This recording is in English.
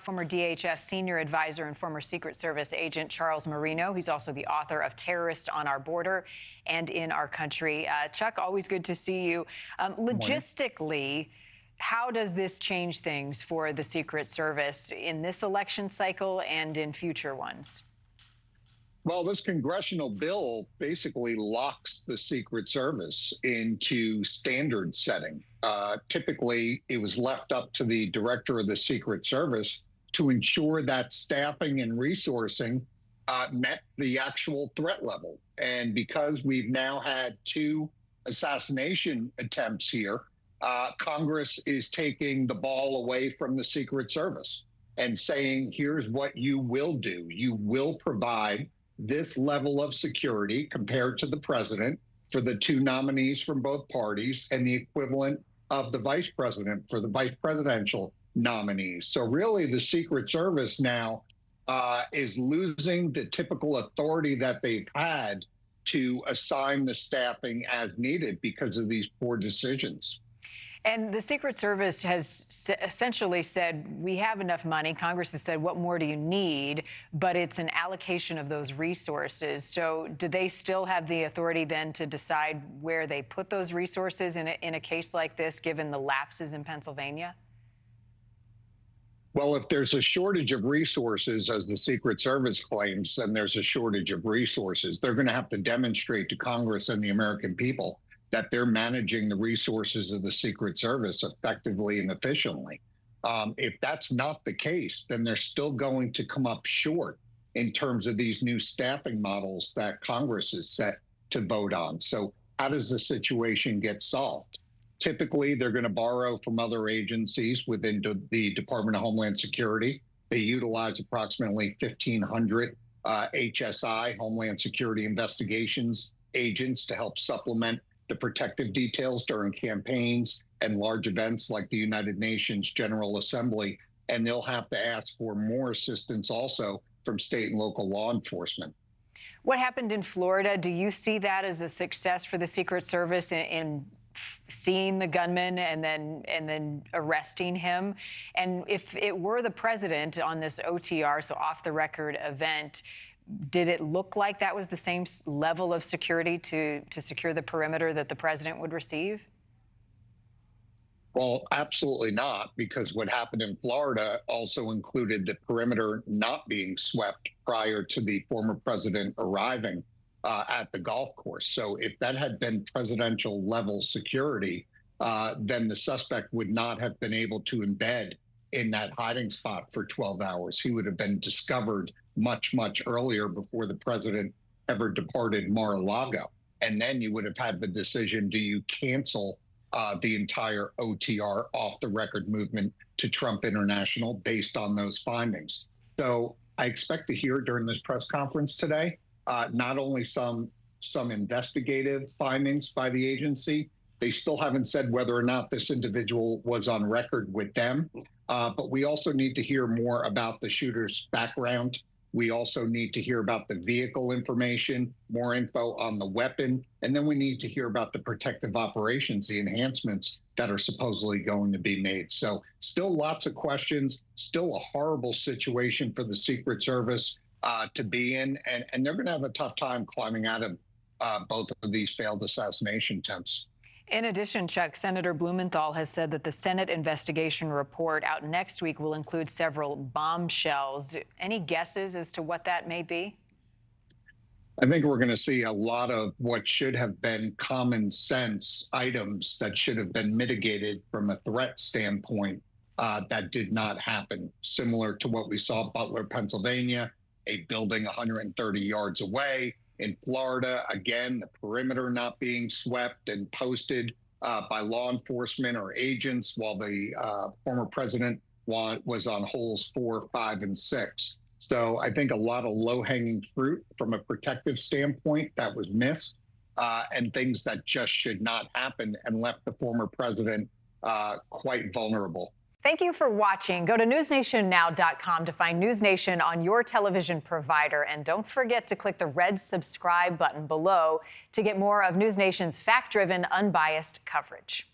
former DHS senior advisor and former Secret Service agent Charles Marino. He's also the author of Terrorists on Our Border and in Our Country. Chuck, always good to see you. Logistically, how does this change things for the Secret Service in this election cycle and in future ones? Well, this congressional bill basically locks the Secret Service into standard setting. Typically, it was left up to the director of the Secret Service to ensure that staffing and resourcing met the actual threat level. And because we've now had 2 assassination attempts here, Congress is taking the ball away from the Secret Service and saying, here's what you will do. You will provide this level of security compared to the president for the 2 nominees from both parties and the equivalent of the vice president for the vice presidential nominees. So really the Secret Service now is losing the typical authority that they've had to assign the staffing as needed because of these poor decisions. And the Secret Service has essentially said, we have enough money. Congress has said, what more do you need? But it's an allocation of those resources. So do they still have the authority then to decide where they put those resources in a case like this, given the lapses in Pennsylvania? Well, if there's a shortage of resources, as the Secret Service claims, then there's a shortage of resources. They're going to have to demonstrate to Congress and the American people that they're managing the resources of the Secret Service effectively and efficiently. If that's not the case, then they're still going to come up short in terms of these new staffing models that Congress is set to vote on. So how does the situation get solved? Typically, they're going to borrow from other agencies within the Department of Homeland Security. They utilize approximately 1,500 HSI, Homeland Security Investigations agents, to help supplement the protective details during campaigns and large events like the United Nations General Assembly. And they'll have to ask for more assistance also from state and local law enforcement. What happened in Florida? Do you see that as a success for the Secret Service in seeing the gunman and then arresting him? And if it were the president on this OTR, so off the record event, did it look like that was the same level of security to secure the perimeter that the president would receive? Well, absolutely not, because what happened in Florida also included the perimeter not being swept prior to the former president arriving at the golf course. So if that had been presidential level security, then the suspect would not have been able to embed in that hiding spot for 12 hours. He would have been discovered much, much earlier before the president ever departed Mar-a-Lago. And then you would have had the decision, do you cancel the entire OTR, off the record movement, to Trump International based on those findings? So I expect to hear during this press conference today, not only some investigative findings by the agency. They still haven't said whether or not this individual was on record with them. But we also need to hear more about the shooter's background. We also need to hear about the vehicle information, more info on the weapon, and then we need to hear about the protective operations, the enhancements that are supposedly going to be made. So still lots of questions, still a horrible situation for the Secret Service to be in, and they're going to have a tough time climbing out of both of these failed assassination attempts. In addition, Chuck, Senator Blumenthal has said that the Senate investigation report out next week will include several bombshells. Any guesses as to what that may be? I think we're going to see a lot of what should have been common sense items that should have been mitigated from a threat standpoint that did not happen. Similar to what we saw in Butler, Pennsylvania, a building 130 yards away. In Florida, again, the perimeter not being swept and posted by law enforcement or agents while the former president was on holes 4, 5, and 6. So I think a lot of low-hanging fruit from a protective standpoint that was missed, and things that just should not happen, and left the former president quite vulnerable. Thank you for watching. Go to newsnationnow.com to find NewsNation on your television provider. And don't forget to click the red subscribe button below to get more of NewsNation's fact-driven, unbiased coverage.